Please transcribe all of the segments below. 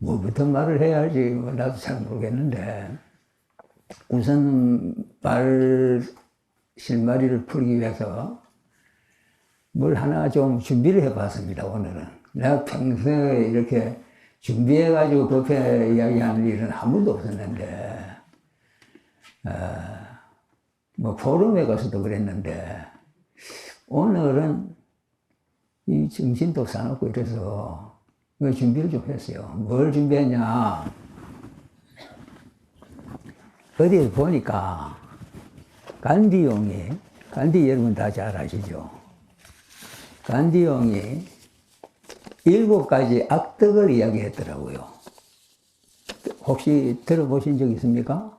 뭐부터 말을 해야 할지 나도 잘 모르겠는데, 우선 실마리를 풀기 위해서 뭘 하나 좀 준비를 해봤습니다, 오늘은. 내가 평소에 이렇게 준비해가지고 법회 이야기하는 일은 한 번도 없었는데, 뭐 포럼에 가서도 그랬는데, 오늘은 이 정신도 사놓고 이래서 준비를 좀 했어요. 뭘 준비했냐. 어디에 보니까 간디용이, 간디 여러분 다 잘 아시죠? 간디용이 7가지 악덕을 이야기했더라고요. 혹시 들어보신 적 있습니까?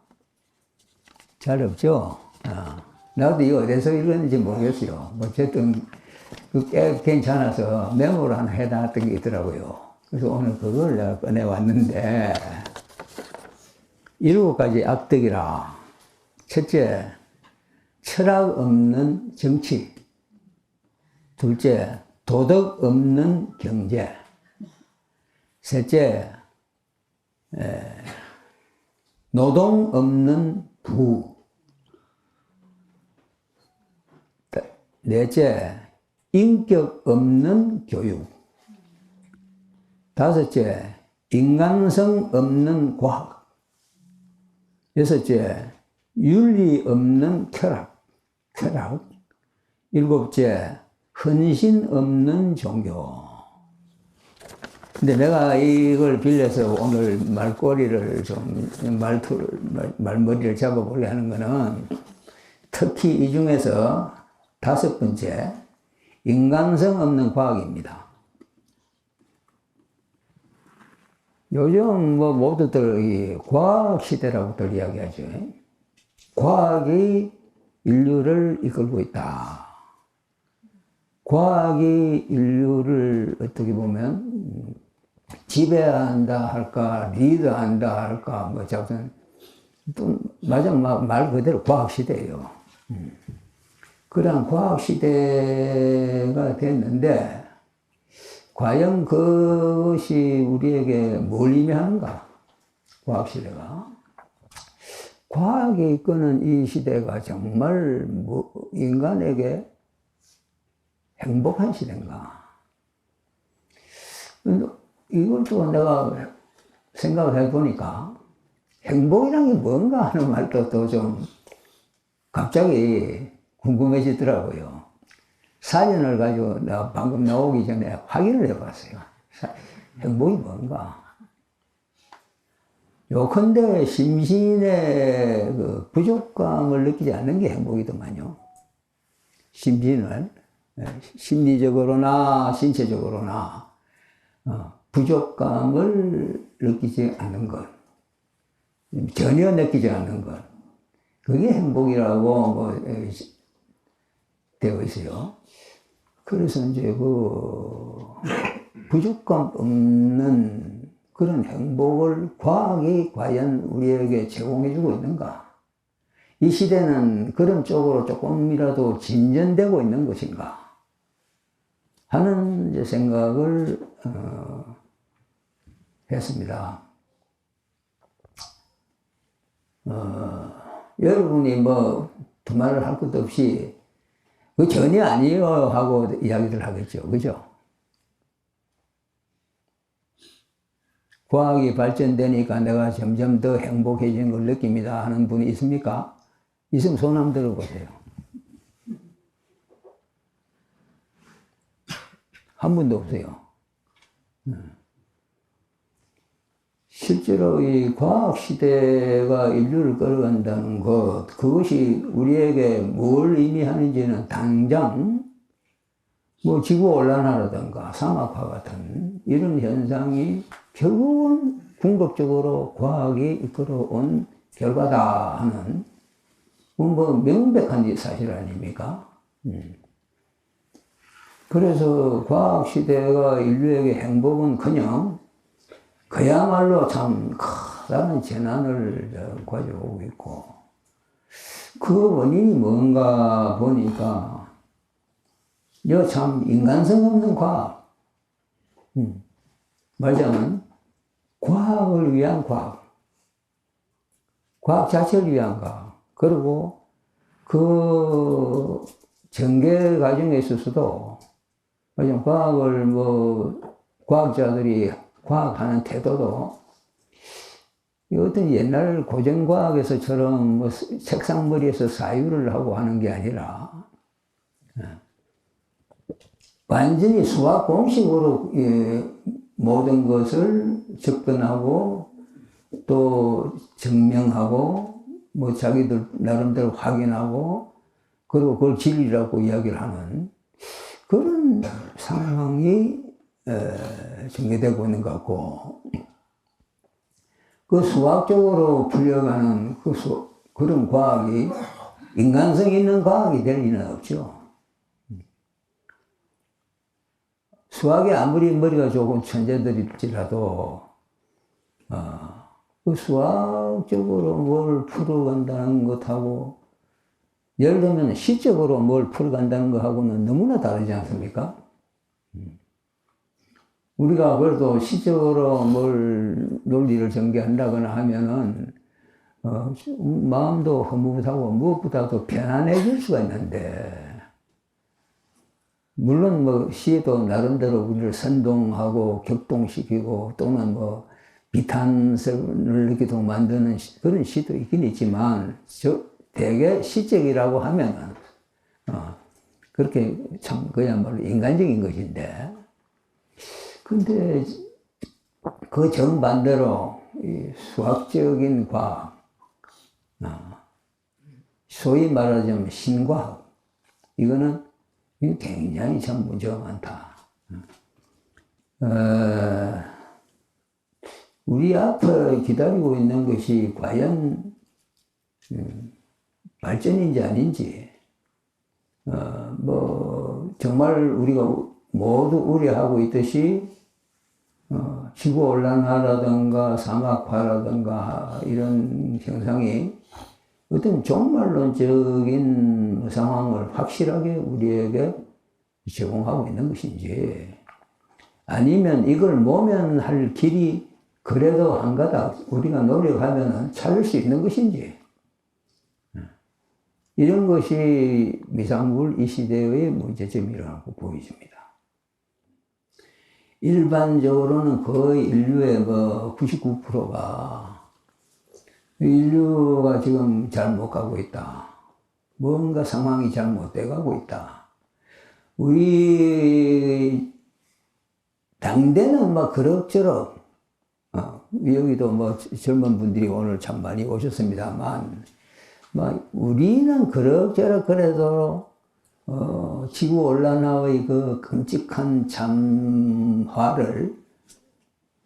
잘 없죠? 나도 이거 어디서 읽었는지 모르겠어요. 어쨌든 꽤 괜찮아서 메모를 하나 해놨던 게 있더라고요. 그래서 오늘 그걸 내가 꺼내왔는데, 7가지 악덕이라. 첫째, 철학 없는 정치. 둘째, 도덕 없는 경제. 셋째, 노동 없는 부. 넷째, 인격 없는 교육. 다섯째, 인간성 없는 과학. 여섯째, 윤리 없는 쾌락. 일곱째, 헌신 없는 종교. 근데 내가 이걸 빌려서 오늘 말꼬리를 좀, 말머리를 잡아보려 하는 거는, 특히 이 중에서 5번째, 인간성 없는 과학입니다. 요즘 뭐 모두들 이 과학 시대라고들 이야기하죠. 과학이 인류를 이끌고 있다. 과학이 인류를 어떻게 보면 지배한다 할까, 리드한다 할까, 뭐 자꾸 또 맞아 말 그대로 과학 시대예요. 그런 과학 시대가 됐는데, 과연 그것이 우리에게 뭘 의미하는가? 과학 시대가. 과학이 이끄는 이 시대가 정말 인간에게 행복한 시대인가? 이걸 또 내가 생각을 해보니까, 행복이란 게 뭔가 하는 말도 또 좀 갑자기 궁금해지더라고요. 사진을 가지고 내가 방금 나오기 전에 확인을 해봤어요. 행복이 뭔가. 요컨대 심신의 그 부족감을 느끼지 않는 게 행복이더만요. 심신을 심리적으로나 신체적으로나 부족감을 느끼지 않는 것, 전혀 느끼지 않는 것, 그게 행복이라고 뭐 되어 있어요. 그래서 이제 부족감 없는 그런 행복을 과학이 과연 우리에게 제공해주고 있는가? 이 시대는 그런 쪽으로 조금이라도 진전되고 있는 것인가? 하는 이제 생각을 했습니다. 여러분이 뭐 두말을 할 것도 없이 그 전혀 아니에요 하고 이야기들 하겠죠. 그죠? 과학이 발전되니까 내가 점점 더 행복해지는 걸 느낍니다 하는 분이 있습니까? 있으면 손 한번 들어보세요. 한 분도 없어요. 실제로 이 과학 시대가 인류를 끌어간다는 것, 그것이 우리에게 뭘 의미하는지는 당장 뭐 지구온난화라든가 사막화 같은 이런 현상이 결국은 궁극적으로 과학이 이끌어온 결과다 하는 뭐 명백한 사실 아닙니까? 그래서 과학 시대가 인류에게 행복은커녕 그야말로 참 커다란 재난을 가져오고 있고, 그 원인이 뭔가 보니까 이거 참 인간성 없는 과학, 말하자면 과학 과학을 위한 과학, 과학 자체를 위한 과학, 그리고 그 전개 과정에 있어서도 과학을 과학자들이 과학하는 태도도 어떤 옛날 고전과학에서처럼 책상머리에서 사유를 하고 하는 게 아니라 완전히 수학 공식으로 모든 것을 접근하고 또 증명하고 자기들 나름대로 확인하고 그리고 그걸 진리라고 이야기를 하는 그런 상황이 전개되고 있는 것 같고, 그 수학적으로 풀려가는 그런 과학이 인간성 있는 과학이 될 리는 없죠. 수학에 아무리 머리가 좋은 천재들일지라도 그 수학적으로 뭘 풀어간다는 것하고 예를 들면 시적으로 뭘 풀어간다는 것하고는 너무나 다르지 않습니까? 우리가 그래도 시적으로 뭘 논리를 전개한다거나 하면은 마음도 흐뭇하고 무엇보다도 편안해질 수가 있는데, 물론 시도 나름대로 우리를 선동하고 격동시키고 또는 비탄성을 느끼도록 만드는 그런 시도 있긴 있지만, 대개 시적이라고 하면은 그렇게 참 그야말로 인간적인 것인데, 근데 그 정반대로 이 수학적인 과학, 소위 말하자면 신과학, 이거는 굉장히 참 문제가 많다. 우리 앞에 기다리고 있는 것이 과연 발전인지 아닌지, 정말 우리가 모두 우려하고 있듯이 지구온난화라든가 사막화라든가 이런 현상이 어떤 종말론적인 상황을 확실하게 우리에게 제공하고 있는 것인지, 아니면 이걸 모면할 길이 그래도 한 가닥 우리가 노력하면 찾을 수 있는 것인지, 이런 것이 미상물 이 시대의 문제점이라고 보여집니다. 일반적으로는 거의 인류의 99%가 인류가 지금 잘못 가고 있다. 뭔가 상황이 잘못돼 가고 있다. 우리 당대는 그럭저럭, 여기도 젊은 분들이 오늘 참 많이 오셨습니다만, 우리는 그럭저럭 그래도 지구온난화의 그 끔찍한 참화를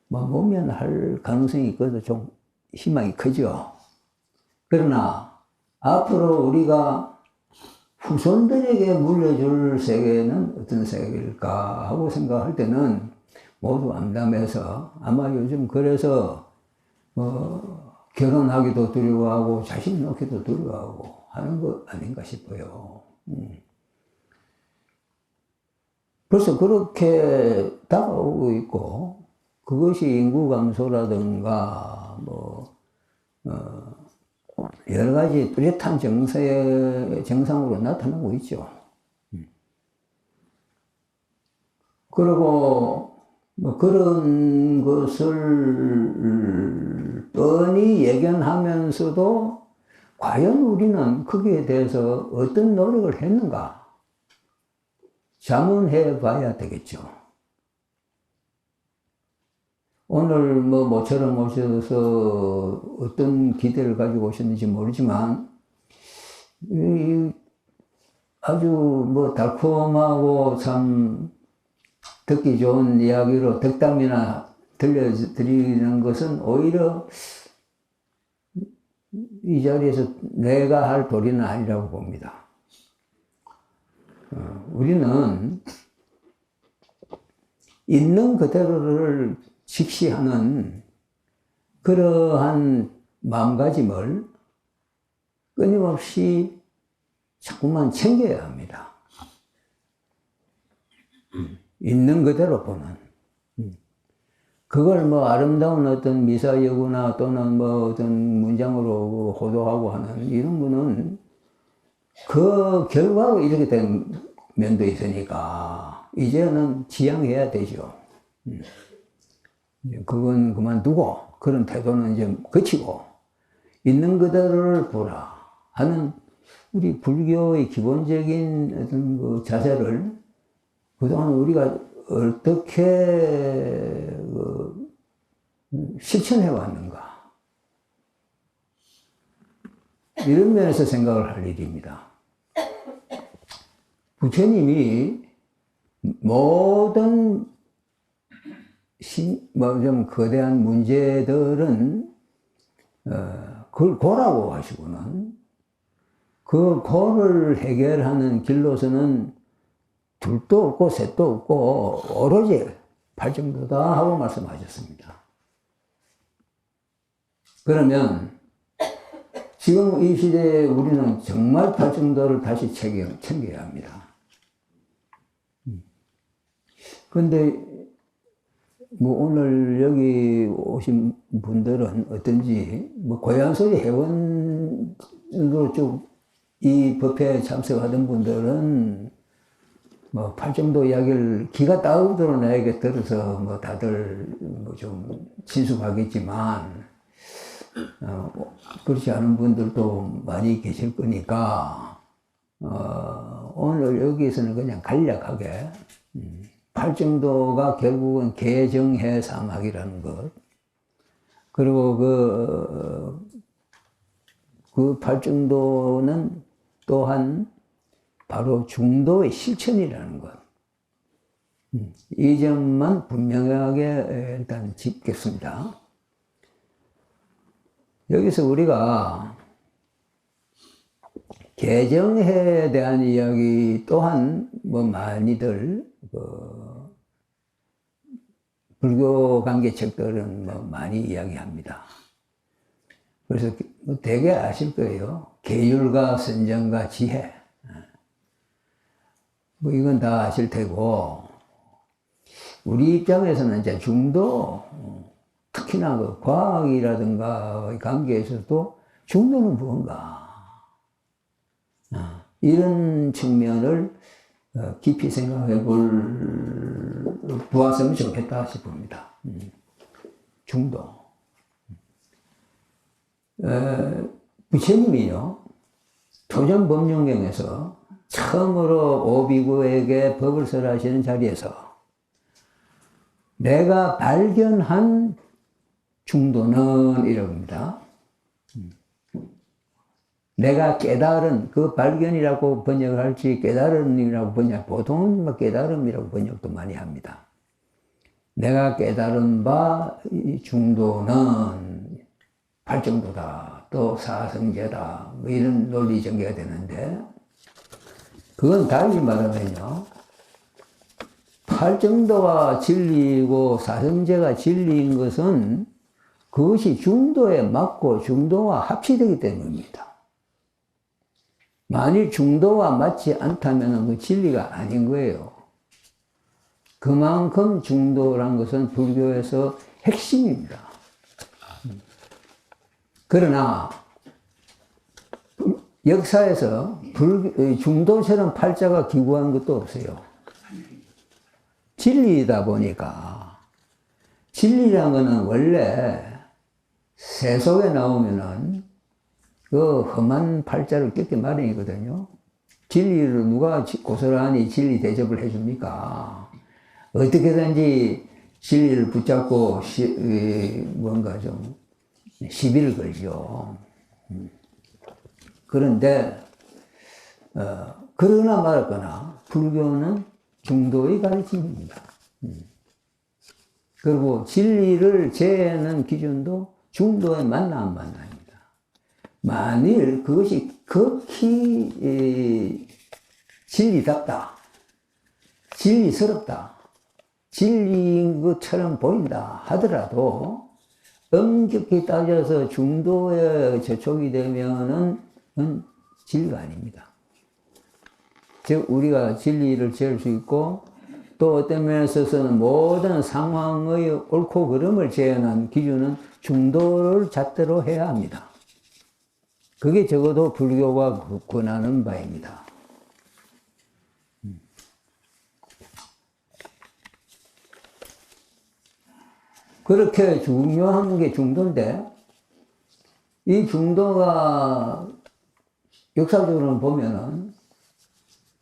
모면할 가능성이 있거든. 좀 희망이 크죠. 그러나 앞으로 우리가 후손들에게 물려줄 세계는 어떤 세계일까 하고 생각할 때는 모두 암담해서, 아마 요즘 그래서 결혼하기도 두려워하고 자식 낳기도 두려워하고 하는 것 아닌가 싶어요. 벌써 그렇게 다가오고 있고, 그것이 인구 감소라든가 여러 가지 뚜렷한 증상으로 나타나고 있죠. 그리고 그런 것을 뻔히 예견하면서도 과연 우리는 거기에 대해서 어떤 노력을 했는가 자문해 봐야 되겠죠. 오늘 모처럼 오셔서 어떤 기대를 가지고 오셨는지 모르지만, 아주 달콤하고 참 듣기 좋은 이야기로 덕담이나 들려드리는 것은 오히려 이 자리에서 내가 할 도리는 아니라고 봅니다. 우리는 있는 그대로를 직시하는 그러한 마음가짐을 끊임없이 자꾸만 챙겨야 합니다. 있는 그대로 보는. 그걸 뭐 아름다운 어떤 미사여구나 또는 뭐 어떤 문장으로 호도하고 하는 이런 거는 그 결과로 이렇게 된 면도 있으니까 이제는 지양해야 되죠. 그건 그만두고 그런 태도는 이제 거치고 있는 그대로를 보라 하는 우리 불교의 기본적인 어떤 그 자세를 그동안 우리가 어떻게 실천해 왔는가 이런 면에서 생각을 할 일입니다. 부처님이 모든 좀 거대한 문제들은 그걸 고라고 하시고는 그 고를 해결하는 길로서는 둘도 없고 셋도 없고 오로지 팔정도다 하고 말씀하셨습니다. 그러면 지금 이 시대에 우리는 정말 팔정도를 다시 챙겨야 합니다. 그런데 뭐 오늘 여기 오신 분들은 어떤지 뭐 고향소리 회원으로 쭉 이 법회에 참석하던 분들은 뭐 팔정도 이야기를 기가 따오도록 나에게 들어서 뭐 다들 뭐 좀 친숙하겠지만 그렇지 않은 분들도 많이 계실 거니까 오늘 여기에서는 그냥 간략하게 팔정도가 결국은 개정해 삼학이라는 것 그리고 그 팔정도는 또한 바로 중도의 실천이라는 것. 이 점만 분명하게 일단 짚겠습니다. 여기서 우리가 개정에 대한 이야기 또한 뭐 많이들 불교 관계 책들은 뭐 많이 이야기합니다. 그래서 되게 아실 거예요. 계율과 선정과 지혜. 뭐 이건 다 아실 테고, 우리 입장에서는 이제 중도, 특히나 그 과학이라든가 관계에서도 중도는 무언가. 이런 측면을 깊이 생각해 보았으면 좋겠다 싶습니다. 중도. 부처님이요, 토전법륜경에서 처음으로 오비구에게 법을 설하시는 자리에서 내가 발견한 중도는 이라고 합니다. 내가 깨달은 그 발견이라고 번역을 할지 깨달음이라고 번역, 보통은 깨달음이라고 번역도 많이 합니다. 내가 깨달은 바 중도는 팔정도다, 또 사성제다, 뭐 이런 논리 전개가 되는데, 그건 달리 말하면요, 팔정도가 진리이고 사성제가 진리인 것은 그것이 중도에 맞고 중도와 합치되기 때문입니다. 만일 중도와 맞지 않다면 그 진리가 아닌 거예요. 그만큼 중도란 것은 불교에서 핵심입니다. 그러나 역사에서 중도처럼 팔자가 기구한 것도 없어요. 진리이다 보니까, 진리란 거는 원래 새 속에 나오면은 그 험한 팔자를 꺾기 마련이거든요. 진리를 누가 고스란히 진리 대접을 해줍니까? 어떻게든지 진리를 붙잡고 뭔가 좀 시비를 걸죠. 그런데 그러나 말았거나 불교는 중도의 가르침입니다. 그리고 진리를 재는 기준도 중도에 맞나 안 맞나입니다. 만일 그것이 극히 진리답다, 진리스럽다, 진리인 것처럼 보인다 하더라도 엄격히 따져서 중도에 저촉이 되면은 진리가 아닙니다. 즉 우리가 진리를 재울 수 있고 또 어떤 면에 있어서는 모든 상황의 옳고 그름을 재현한 기준은 중도를 잣대로 해야 합니다. 그게 적어도 불교가 권하는 바입니다. 그렇게 중요한 게 중도인데, 이 중도가 역사적으로 보면은,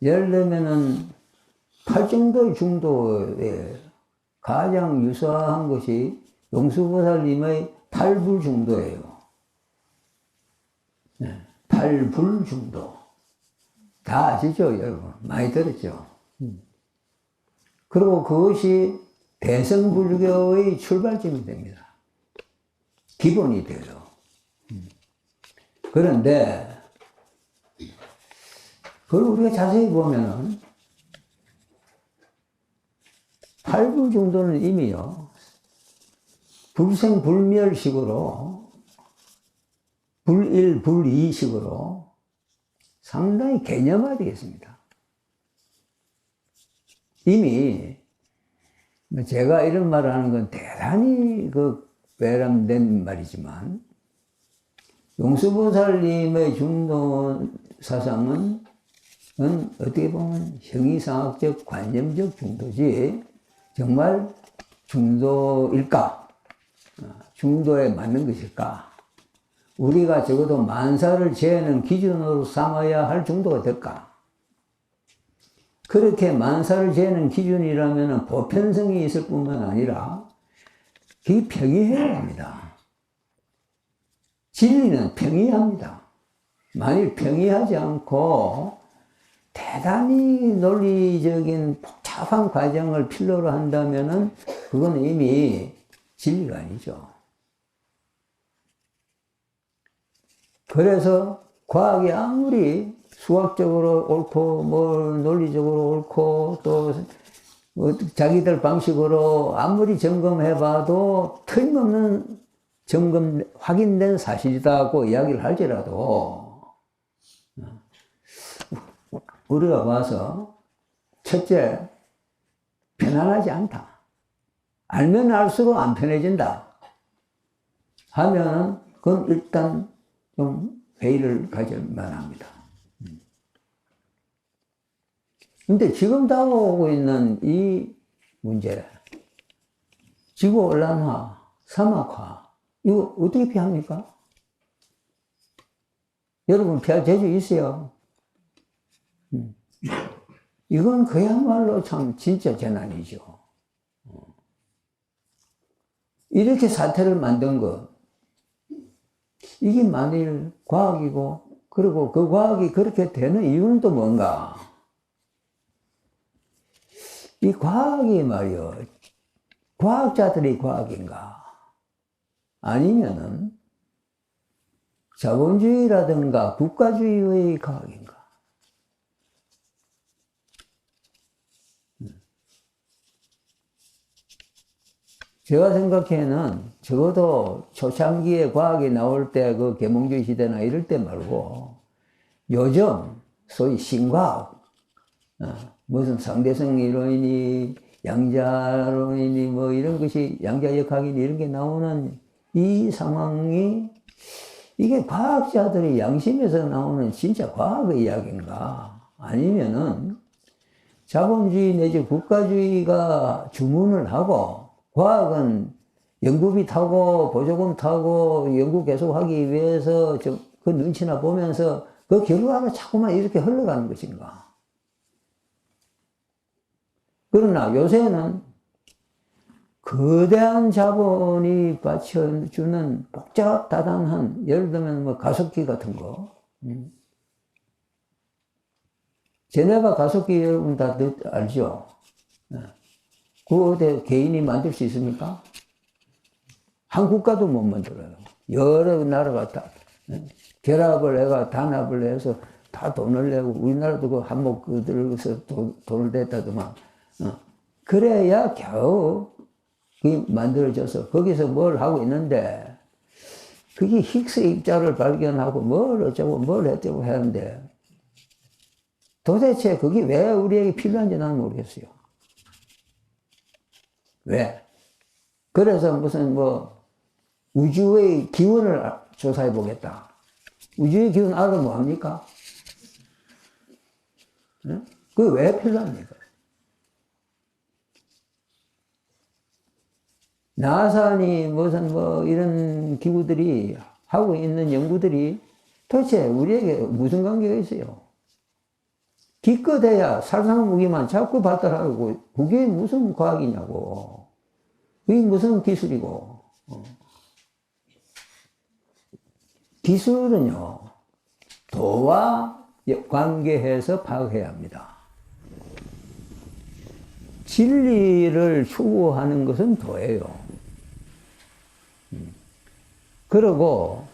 예를 들면은, 팔정도의 중도에 가장 유사한 것이 용수보살님의 팔불중도예요. 네, 팔불중도. 다 아시죠, 여러분? 많이 들었죠? 그리고 그것이 대승불교의 출발점이 됩니다. 기본이 돼요. 그런데, 그걸 우리가 자세히 보면은, 팔불중도는 이미요, 불생불멸식으로, 불일불이식으로 상당히 개념화되겠습니다. 이미, 제가 이런 말을 하는 건 대단히 외람된 말이지만, 용수보살님의 중도 사상은 어떻게 보면 형이상학적 관념적 중도지, 정말 중도일까? 중도에 맞는 것일까? 우리가 적어도 만사를 재는 기준으로 삼아야 할 중도가 될까? 그렇게 만사를 재는 기준이라면 보편성이 있을 뿐만 아니라 그게 평이해야 합니다. 진리는 평이합니다. 만일 평이하지 않고 대단히 논리적인 복잡한 과정을 필요로 한다면은 그건 이미 진리가 아니죠. 그래서 과학이 아무리 수학적으로 옳고 논리적으로 옳고 또 자기들 방식으로 아무리 점검해봐도 틀림없는 확인된 사실이다고 이야기를 할지라도 우리가 봐서 첫째, 편안하지 않다. 알면 알수록 안 편해진다 하면 그건 일단 좀 회의를 가질 만합니다. 근데 지금 다가오고 있는 이 문제, 지구온난화, 사막화, 이거 어떻게 피합니까? 여러분 피할 재주 있어요? 이건 그야말로 참 진짜 재난이죠. 이렇게 사태를 만든 것, 이게 만일 과학이고, 그리고 그 과학이 그렇게 되는 이유는 또 뭔가? 이 과학이 말이요, 과학자들이 과학인가? 아니면은 자본주의라든가 국가주의의 과학인가? 제가 생각에는 적어도 초창기에 과학이 나올 때 그 계몽주의 시대나 이럴 때 말고 요즘 소위 신과학, 무슨 상대성 이론이니 양자론이니 뭐 이런 것이 양자역학이니 이런 게 나오는 이 상황이 이게 과학자들의 양심에서 나오는 진짜 과학의 이야기인가? 아니면은 자본주의 내지 국가주의가 주문을 하고 과학은 연구비 타고 보조금 타고 연구 계속하기 위해서 그 눈치나 보면서 그 결과가 자꾸만 이렇게 흘러가는 것인가? 그러나 요새는 거대한 자본이 받쳐주는 복잡다단한, 예를 들면 뭐 가습기 같은 거. 제네바 가습기 여러분 다 알죠? 그거 어디 개인이 만들 수 있습니까? 한 국가도 못 만들어요. 여러 나라가 다 결합을 해가 단합을 해서 다 돈을 내고, 우리나라도 그 한몫 들어서 돈을 냈다더만. 그래야 겨우 그게 만들어져서 거기서 뭘 하고 있는데, 그게 힉스 입자를 발견하고 뭘 어쩌고 뭘 어쩌고 하는데 도대체 그게 왜 우리에게 필요한지 나는 모르겠어요. 왜? 그래서 무슨 뭐 우주의 기원을 조사해 보겠다. 우주의 기원 알아 뭐합니까? 네? 그게 왜 필요합니까? 나사니 무슨 뭐 이런 기구들이 하고 있는 연구들이 도대체 우리에게 무슨 관계가 있어요? 기껏해야 살상무기만 자꾸 발달하고 그게 무슨 과학이냐고. 그게 무슨 기술이고. 기술은요, 도와 관계해서 파악해야 합니다. 진리를 추구하는 것은 도예요. 그리고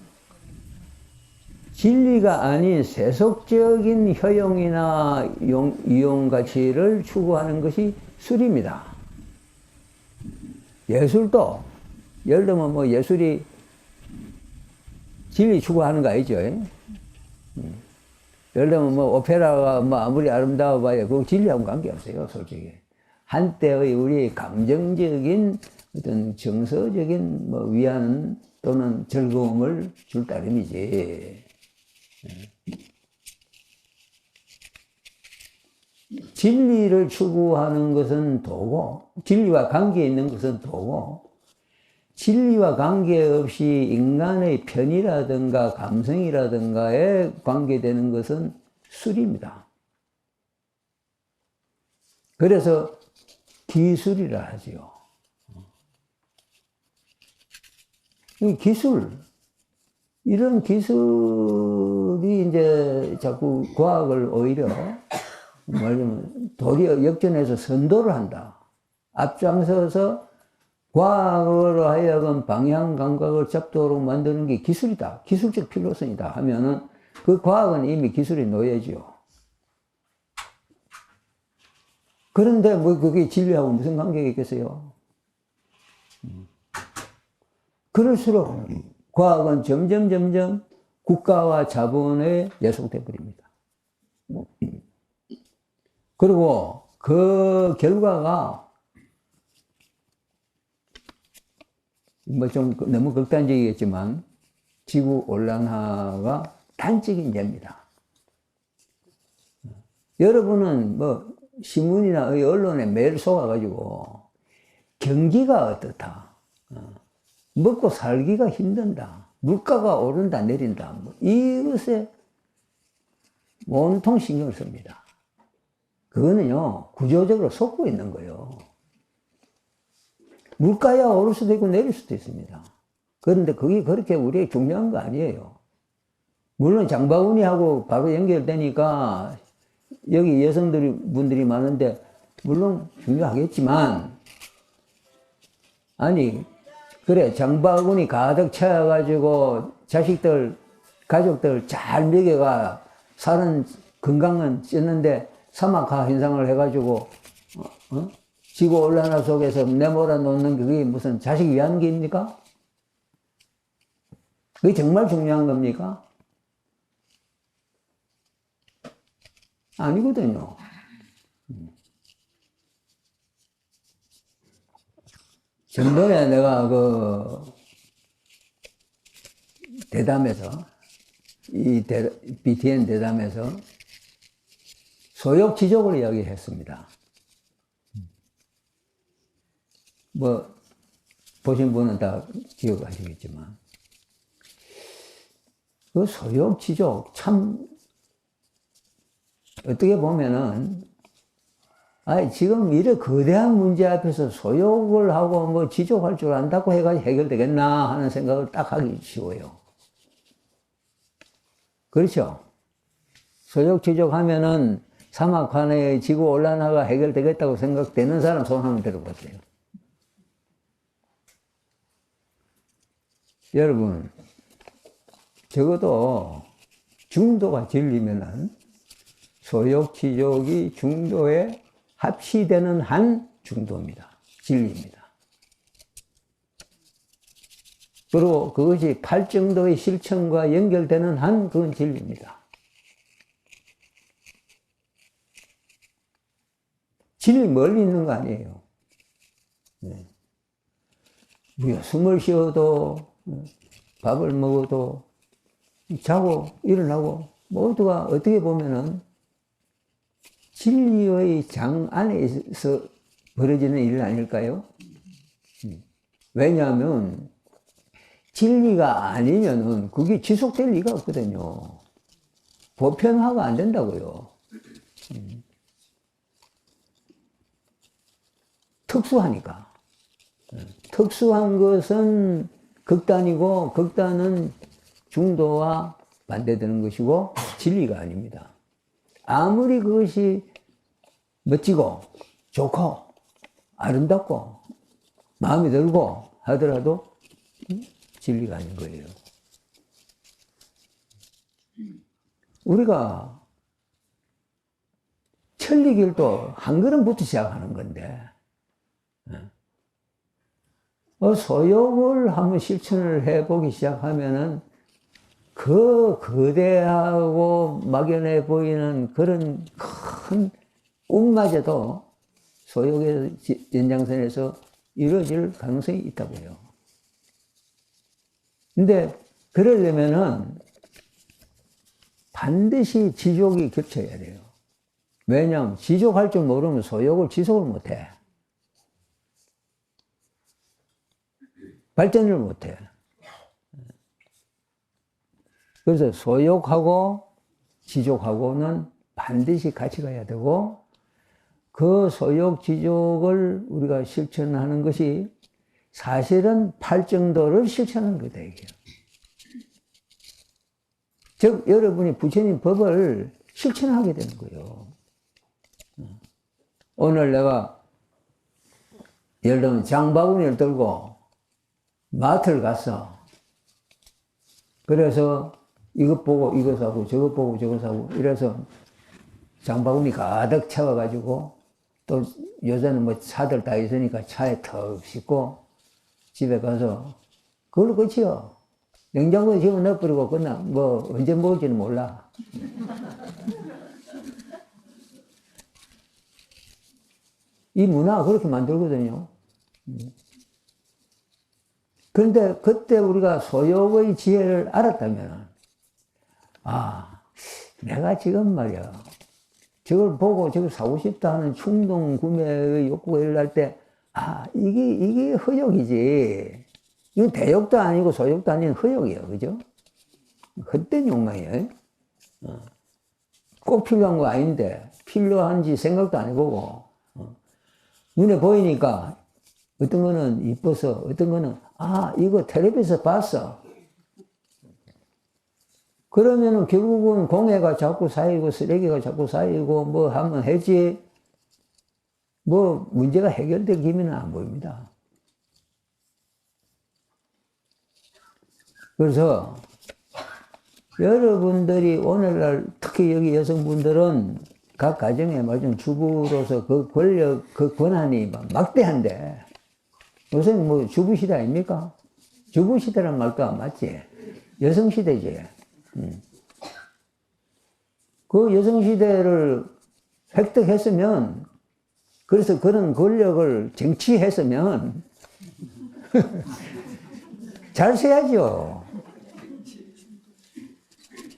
진리가 아닌 세속적인 효용이나 이용 가치를 추구하는 것이 술입니다. 예술도 예를 들면 뭐 예술이 진리 추구하는 거 아니죠? 예를 들면 뭐 오페라가 뭐 아무리 아름다워 봐야 그거 진리하고는 관계없어요, 솔직히. 한때의 우리 감정적인 어떤 정서적인 뭐 위안 또는 즐거움을 줄 따름이지. 진리를 추구하는 것은 도고, 진리와 관계 있는 것은 도고, 진리와 관계없이 인간의 편이라든가 감성이라든가에 관계되는 것은 술입니다. 그래서 기술이라 하지요. 이 기술, 이런 기술이 이제 자꾸 과학을 오히려 말하자면 도리어 역전해서 선도를 한다. 앞장서서 과학으로 하여금 방향 감각을 잡도록 만드는 게 기술이다. 기술적 필요성이다 하면은 그 과학은 이미 기술의 노예지요. 그런데 뭐 그게 진리하고 무슨 관계가 있겠어요? 그럴수록 과학은 점점 국가와 자본에 예속돼 버립니다. 그리고 그 결과가 뭐 좀 너무 극단적이겠지만 지구 온난화가 단적인 예입니다. 여러분은 뭐 신문이나 언론에 매일 속아가지고 경기가 어떻다, 먹고 살기가 힘든다, 물가가 오른다 내린다, 뭐 이것에 온통 신경을 씁니다. 그거는요 구조적으로 속고 있는 거예요. 물가야 오를 수도 있고 내릴 수도 있습니다. 그런데 그게 그렇게 우리에게 중요한 거 아니에요. 물론 장바구니하고 바로 연결되니까 여기 여성분들이 많은데 물론 중요하겠지만, 아니 그래 장바구니 가득 채워가지고 자식들 가족들 잘 먹여가 사는 건강은 찢는데 사막화 현상을 해가지고 지구온난화 속에서 내몰아 놓는 게 그게 무슨 자식 위한 게입니까? 그게 정말 중요한 겁니까? 아니거든요. 전번에 내가 그 대담에서 BTN 대담에서 소욕지족을 이야기했습니다. 뭐 보신 분은 다 기억하시겠지만 그 소욕지족 참 어떻게 보면은 지금 이래 거대한 문제 앞에서 소욕을 하고 뭐 지족할 줄 안다고 해가지고 해결되겠나 하는 생각을 딱 하기 쉬워요. 그렇죠? 소욕지족 하면은 사막환의 지구온난화가 해결되겠다고 생각되는 사람 손 한번 들어보세요. 여러분, 적어도 중도가 진리면은 소욕지족이 중도에 합치되는 한 중도입니다. 진리입니다. 그리고 그것이 팔정도의 실천과 연결되는 한 그건 진리입니다. 진리 멀리 있는 거 아니에요. 우리가 숨을 쉬어도, 밥을 먹어도, 자고 일어나고, 모두가 어떻게 보면은 진리의 장 안에서 벌어지는 일 아닐까요? 왜냐하면 진리가 아니면은 그게 지속될 리가 없거든요. 보편화가 안 된다고요. 특수하니까. 특수한 것은 극단이고 극단은 중도와 반대되는 것이고 진리가 아닙니다. 아무리 그것이 멋지고 좋고 아름답고 마음에 들고 하더라도 진리가 아닌 거예요. 우리가 천리길도 한 걸음부터 시작하는 건데 소욕을 한번 실천을 해보기 시작하면은 그 거대하고 막연해 보이는 그런 큰 꿈마저도 소욕의 연장선에서 이루어질 가능성이 있다고요. 근데 그러려면은 반드시 지족이 겹쳐야 돼요. 왜냐하면 지족할 줄 모르면 소욕을 지속을 못해. 발전을 못해. 그래서 소욕하고 지족하고는 반드시 같이 가야 되고 그 소욕 지족을 우리가 실천하는 것이 사실은 팔정도를 실천하는 거다 이게요. 즉 여러분이 부처님 법을 실천하게 되는 거예요. 오늘 내가 예를 들면 장바구니를 들고 마트를 갔어. 그래서 이것 보고 이거 사고 저것 보고 저거 사고 이래서 장바구니 가득 채워가지고 또 요새는 뭐 차들 다 있으니까 차에 턱 싣고 집에 가서 그걸로 끝이요. 냉장고에 집어넣어버리고 끝나. 뭐 언제 먹을지는 몰라. 이 문화가 그렇게 만들거든요. 그런데 그때 우리가 소욕의 지혜를 알았다면, 내가 지금 말이야, 저걸 보고 저걸 사고 싶다 하는 충동 구매의 욕구가 일어날 때, 이게 허욕이지. 이건 대욕도 아니고 소욕도 아닌 허욕이에요. 그죠? 헛된 욕망이에요. 꼭 필요한 거 아닌데, 필요한지 생각도 안 해보고, 눈에 보이니까, 어떤 거는 이뻐서, 어떤 거는, 이거 텔레비에서 봤어. 그러면은 결국은 공해가 자꾸 쌓이고, 쓰레기가 자꾸 쌓이고, 뭐 하면 해지, 뭐 문제가 해결될 기미는 안 보입니다. 그래서 여러분들이 오늘날 특히 여기 여성분들은 각 가정의 말좀 주부로서 그 권력, 그 권한이 막대한데 요새는 뭐 주부시대 아닙니까? 주부시대란 말도 안 맞지. 여성시대지. 그 여성시대를 획득했으면 그래서 그런 권력을 쟁취했으면 잘 써야죠.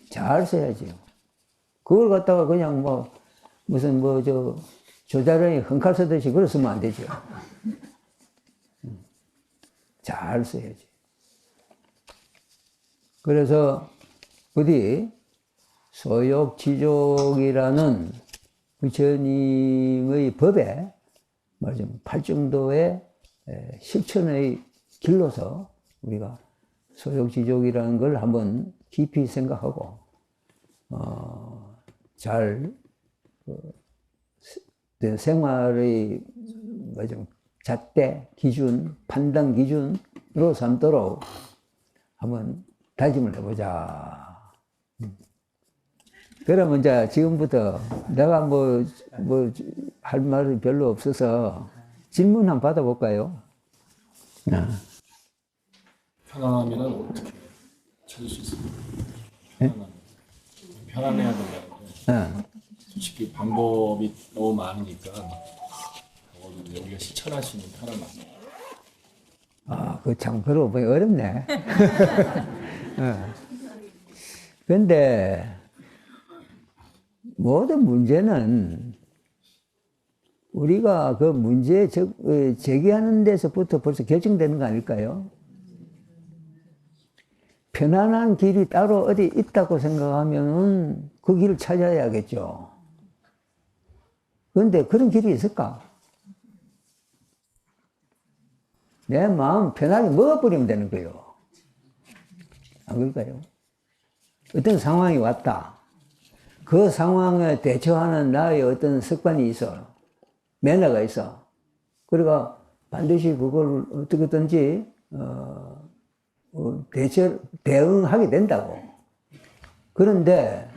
잘 써야죠. 그걸 갖다가 그냥 뭐 무슨 뭐 조자룡이 흠칼 쓰듯이 그걸 쓰면 안 되죠. 잘 써야지. 그래서 부디 소욕지족이라는 부처님의 법에 말하자면 팔정도의 실천의 길로서 우리가 소욕지족이라는 걸 한번 깊이 생각하고 잘 생활의 잣대 기준, 판단 기준으로 삼도록 한번 다짐을 해보자. 그러면 이제 지금부터 내가 할 말이 별로 없어서 질문 한번 받아볼까요? 편안함이란 어떻게 찾을 수 있습니까? 편안해야 된다는데 솔직히 방법이 너무 많으니까 그걸 중에도 여기가 실천할 수 있는 하나만. 아, 그 참, 그러고 보니 어렵네. 근데, 모든 문제는 우리가 그 문제 제기하는 데서부터 벌써 결정되는 거 아닐까요? 편안한 길이 따로 어디 있다고 생각하면 그 길을 찾아야겠죠. 그런데 그런 길이 있을까? 내 마음 편하게 먹어버리면 되는 거예요. 안 그럴까요? 어떤 상황이 왔다. 그 상황에 대처하는 나의 어떤 습관이 있어. 매너가 있어. 그러니까 반드시 그걸 어떻게든지, 대응하게 된다고. 그런데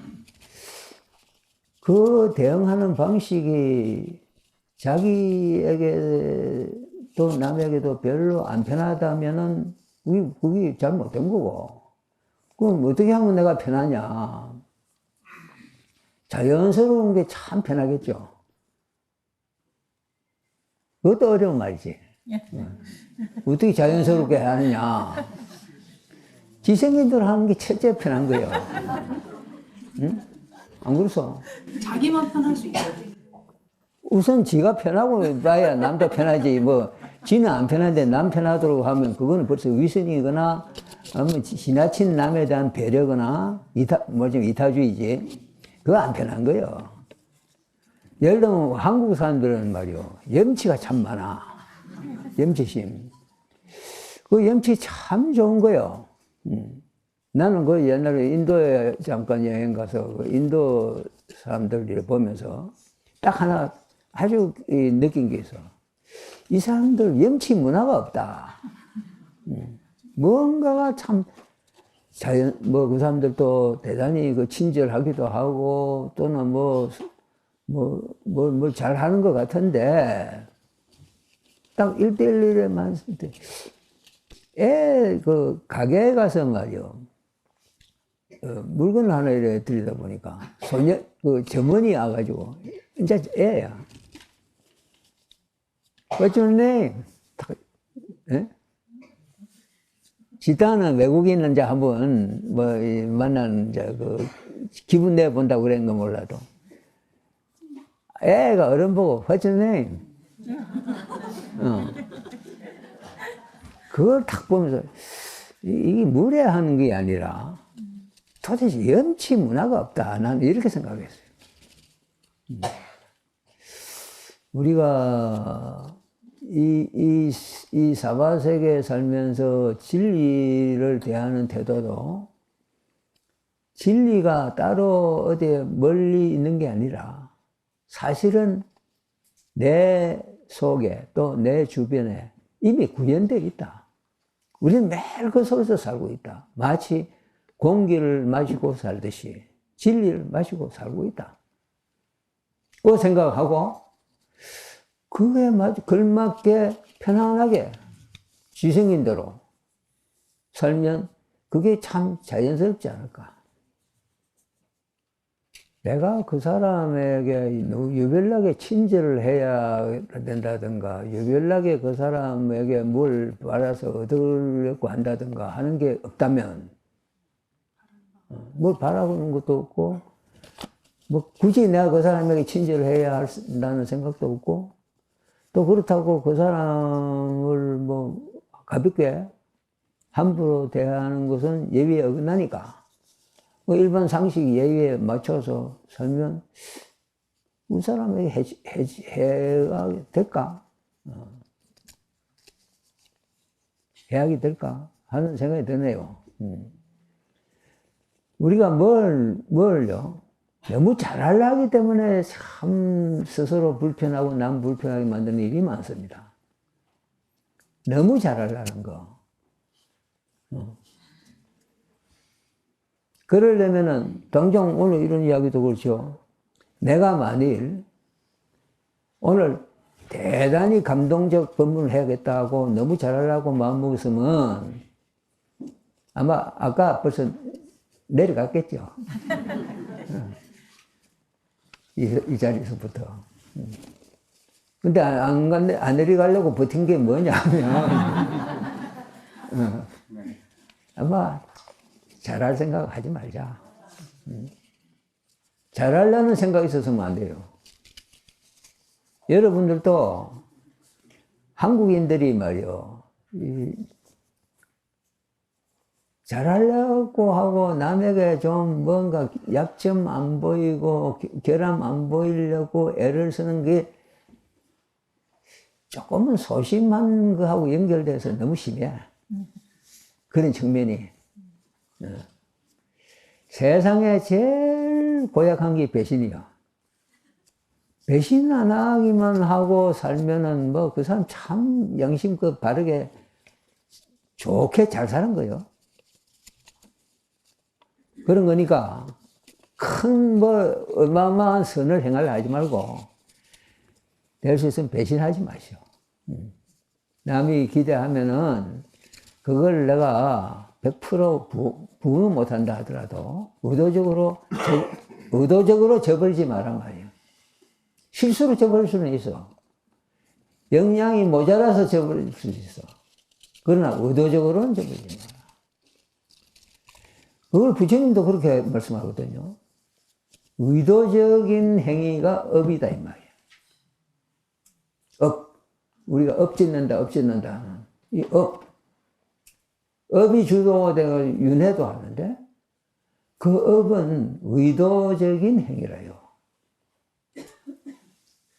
그 대응하는 방식이 자기에게도 남에게도 별로 안 편하다면은 그게 잘못된 거고. 그럼 어떻게 하면 내가 편하냐. 자연스러운 게 참 편하겠죠. 그것도 어려운 말이지. 어떻게 자연스럽게 하느냐. 지성인들 하는 게 첫째 편한 거예요. 응? 안 그렇소? 자기만 편할 수 있어요. 우선 지가 편하고 봐야 남도 편하지. 뭐 지는 안 편한데 남 편하도록 하면 그거는 벌써 위선이거나 아니면 지나친 남에 대한 배려거나 이타주의지. 그거 안 편한 거예요. 예를 들면 한국 사람들은 말이요. 염치가 참 많아. 염치심. 그 염치 참 좋은 거예요. 나는 그 옛날에 인도에 잠깐 여행 가서 그 인도 사람들을 보면서 딱 하나 아주 느낀 게 있어. 이 사람들 염치 문화가 없다. 뭔가가 참 그 사람들도 대단히 그 친절하기도 하고 또는 뭘 잘하는 것 같은데 딱 1:1에 그 가게에 가서 말이요. 물건을 하나 이렇게 들이다 보니까 그 점원이 와가지고 이제 애야. What's your name? 예? 지단은 외국인은 이제 한번 만나는 이제 그 기분 내 본다고 그런 거 몰라도 애가 어른 보고 What's your name? 그걸 딱 보면서 이게 무례하는 게 아니라 도대체 염치 문화가 없다. 나는 이렇게 생각했어요. 우리가 이 사바세계에 살면서 진리를 대하는 태도도 진리가 따로 어디에 멀리 있는 게 아니라 사실은 내 속에 또 내 주변에 이미 구현되어 있다. 우리는 매일 그 속에서 살고 있다. 마치 공기를 마시고 살듯이 진리를 마시고 살고 있다. 그 생각하고 그거에 걸맞게 편안하게 지성인대로 살면 그게 참 자연스럽지 않을까. 내가 그 사람에게 유별나게 친절을 해야 된다든가 유별나게 그 사람에게 뭘 받아서 얻으려고 한다든가 하는 게 없다면 뭘 바라보는 것도 없고 뭐 굳이 내가 그 사람에게 친절을 해야 한다는 생각도 없고 또 그렇다고 그 사람을 뭐 가볍게 함부로 대하는 것은 예의에 어긋나니까 일반 상식 예의에 맞춰서 살면 우리 사람에게 해가 될까? 해악이 될까? 하는 생각이 드네요. 우리가 뭘요? 너무 잘하려 하기 때문에 참 스스로 불편하고 남 불편하게 만드는 일이 많습니다. 너무 잘하려는 거. 그러려면은, 당장 오늘 이런 이야기도 그렇죠. 내가 만일 오늘 대단히 감동적 법문을 해야겠다고 너무 잘하려고 마음먹었으면 아마 아까 벌써 내려갔겠죠. 이 자리에서부터. 근데 안 내려가려고 버틴 게 뭐냐면, 아마 잘할 생각 하지 말자. 잘하려는 생각이 있어서는 안 돼요. 여러분들도 한국인들이 말이요, 잘하려고 하고 남에게 좀 뭔가 약점 안 보이고 결함 안 보이려고 애를 쓰는 게 조금은 소심한 거하고 연결돼서 너무 심해. 그런 측면이. 세상에 제일 고약한 게 배신이야. 배신 안 하기만 하고 살면은 뭐 그 사람 참 양심껏 바르게 좋게 잘 사는 거예요. 그런 거니까 큰 뭐 어마어마한 선을 행하려 하지 말고 될 수 있으면 배신하지 마시오. 남이 기대하면은 그걸 내가 100% 부응을 못한다 하더라도 의도적으로 저버리지 마란 말이에요. 실수로 저버릴 수는 있어. 역량이 모자라서 저버릴 수 있어. 그러나 의도적으로는 저버리지 마라. 그걸 부처님도 그렇게 말씀하거든요. 의도적인 행위가 업이다 이 말이에요. 업. 우리가 업짓는다 하는 이 업. 업이 주도되고 윤회도 하는데 그 업은 의도적인 행위라요.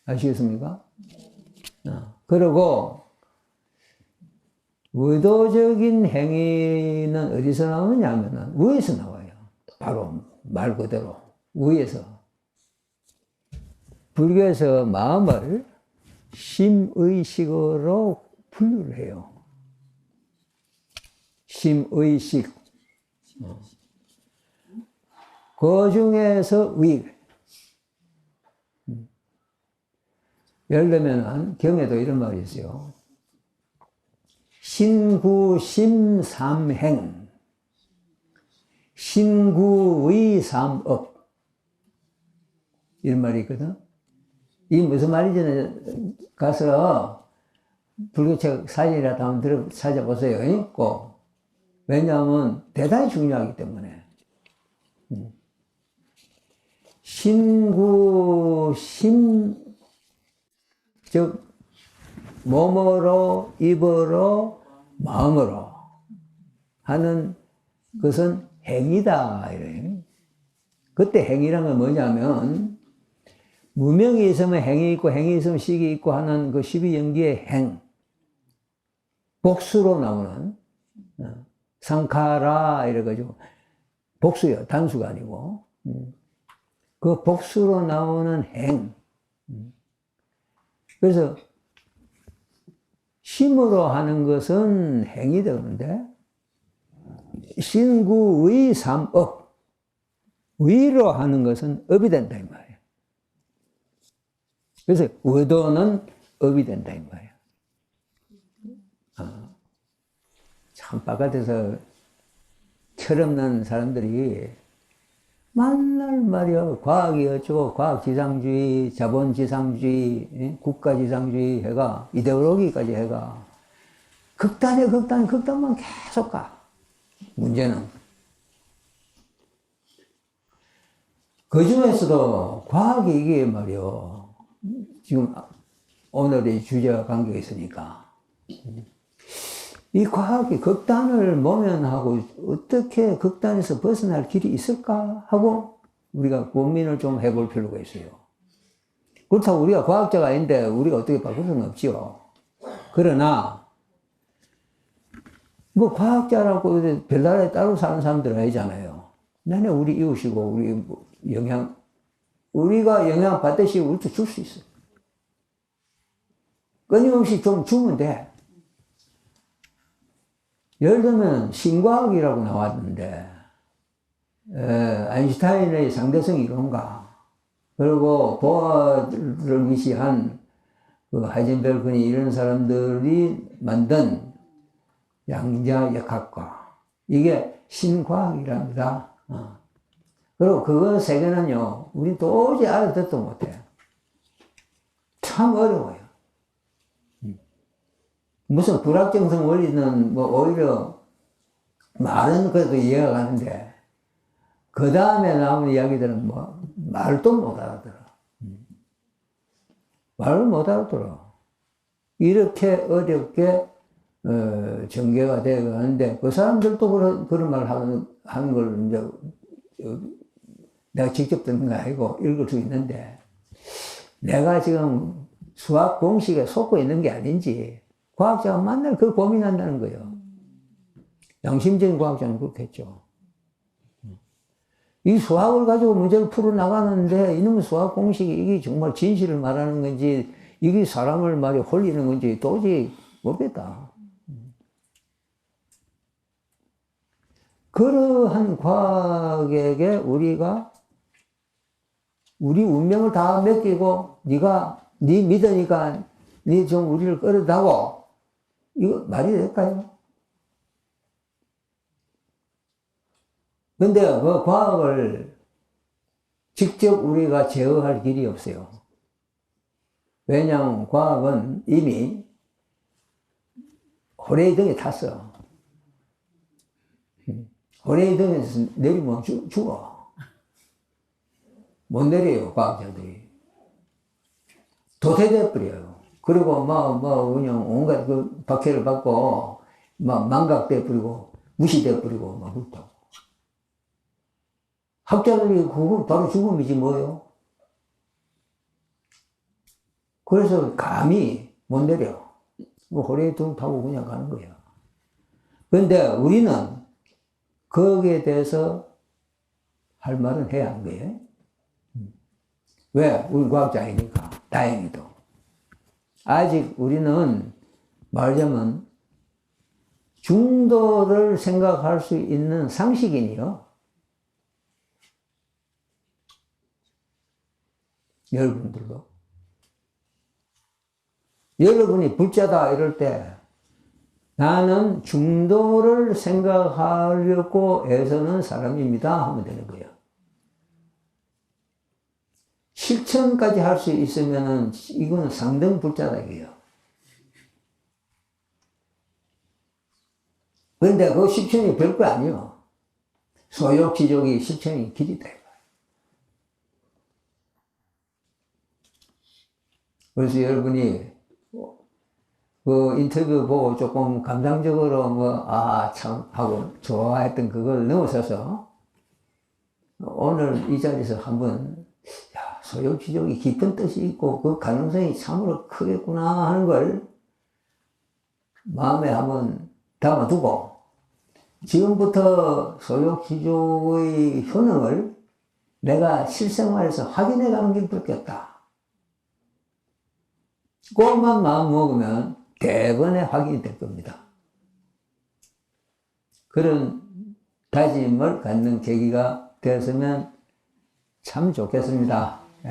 아시겠습니까? 그리고 의도적인 행위는 어디서 나오느냐 하면 위에서 나와요. 바로 말 그대로 위에서. 불교에서 마음을 심의식으로 분류를 해요. 심의식. 그 중에서 위. 예를 들면 경에도 이런 말이 있어요. 신구심삼행, 신구의삼업 이런 말이 있거든. 이게 무슨 말인지 가서 불교책 사진이라도 한번 찾아보세요. 꼭. 왜냐하면 대단히 중요하기 때문에. 신구심, 즉 몸으로, 입으로, 마음으로 하는 것은 행위다. 이래요. 그때 행위란 건 뭐냐면 무명이 있으면 행위 있고 행위 있으면 식이 있고 하는 그 12연기의 행. 복수로 나오는 상카라 이래가지고 복수요. 단수가 아니고 그 복수로 나오는 행. 그래서 심으로 하는 것은 행이 되는데 신구의 삼업 위로 하는 것은 업이 된다 이 말이에요. 그래서 의도는 업이 된다 이 말이에요. 참 바깥에서 철없는 사람들이 만날 말이요. 과학이 어쩌고 과학지상주의, 자본지상주의, 국가지상주의 해가 이데올로기까지 해가 극단만 계속 가. 문제는 그 중에서도 과학이 이게 말이요. 지금 오늘의 주제와 관계가 있으니까 이 과학이 극단을 모면하고 어떻게 극단에서 벗어날 길이 있을까 하고 우리가 고민을 좀 해볼 필요가 있어요. 그렇다고 우리가 과학자가 아닌데 우리가 어떻게 바꿀 수는 없지요. 그러나 뭐 과학자라고 별나라에 따로 사는 사람들 아니잖아요. 나는 우리 이웃이고 우리가 영향 받듯이 우리도 줄 수 있어. 끊임없이 좀 주면 돼. 예를 들면 신과학이라고 나왔는데 아인슈타인의 상대성 이론가 그리고 보아를 위시한 그 하이젠베르크니 이런 사람들이 만든 양자 역학과 이게 신과학이랍니다. 그리고 그거 세 개는요 우리 도저히 알아듣도 못해. 참 어려워요. 무슨 불확정성 원리는 뭐 오히려 말은 그래도 이해가 가는데, 그 다음에 나오는 이야기들은 뭐, 말도 못 알아들어. 말을 못 알아들어. 이렇게 어렵게, 전개가 되어 가는데, 그 사람들도 그런 말 하는 걸 이제, 내가 직접 듣는 거 아니고 읽을 수 있는데, 내가 지금 수학 공식에 속고 있는 게 아닌지, 과학자가 맨날 그걸 고민한다는 거예요. 양심적인 과학자는 그렇겠죠. 이 수학을 가지고 문제를 풀어나가는데, 이놈의 수학 공식이 이게 정말 진실을 말하는 건지, 이게 사람을 말이 홀리는 건지 도저히 모르겠다. 그러한 과학에게 우리가 우리 운명을 다 맡기고, 네 믿으니까 네 좀 우리를 끌어다고, 이거 말이 될까요? 근데 그 과학을 직접 우리가 제어할 길이 없어요. 왜냐하면 과학은 이미 호레이 등에 탔어. 호레이 등에서 내리면 죽어. 못 내려요, 과학자들이. 도태돼 버려요. 그리고 그냥 온갖 그 박해를 받고, 망각돼 버리고, 무시돼 버리고, 그렇다고. 학자들이 그거 바로 죽음이지 뭐예요? 그래서 감히 못 내려. 호레이 등 타고 그냥 가는 거야. 그런데 우리는 거기에 대해서 할 말은 해야 하는 거예요. 왜? 우리 과학자이니까. 다행히도. 아직 우리는 말하자면 중도를 생각할 수 있는 상식인이요. 여러분들도. 여러분이 불자다 이럴 때 나는 중도를 생각하려고 애쓰는 사람입니다 하면 되는 거예요. 실천까지 할 수 있으면은 이거는 상등 불자다 이거예요. 그런데 그 실천이 별거 아니에요. 소욕지족이 실천이 길이다. 그래서 여러분이 그 인터뷰 보고 조금 감상적으로 참 하고 좋아했던 그걸 넘어서서 오늘 이 자리에서 한번 소욕지족이 깊은 뜻이 있고 그 가능성이 참으로 크겠구나 하는 걸 마음에 한번 담아두고 지금부터 소욕지족의 효능을 내가 실생활에서 확인해 가는 게 그렇겠다. 그것만 마음 먹으면 대번에 확인이 될 겁니다. 그런 다짐을 갖는 계기가 되었으면 참 좋겠습니다. 네.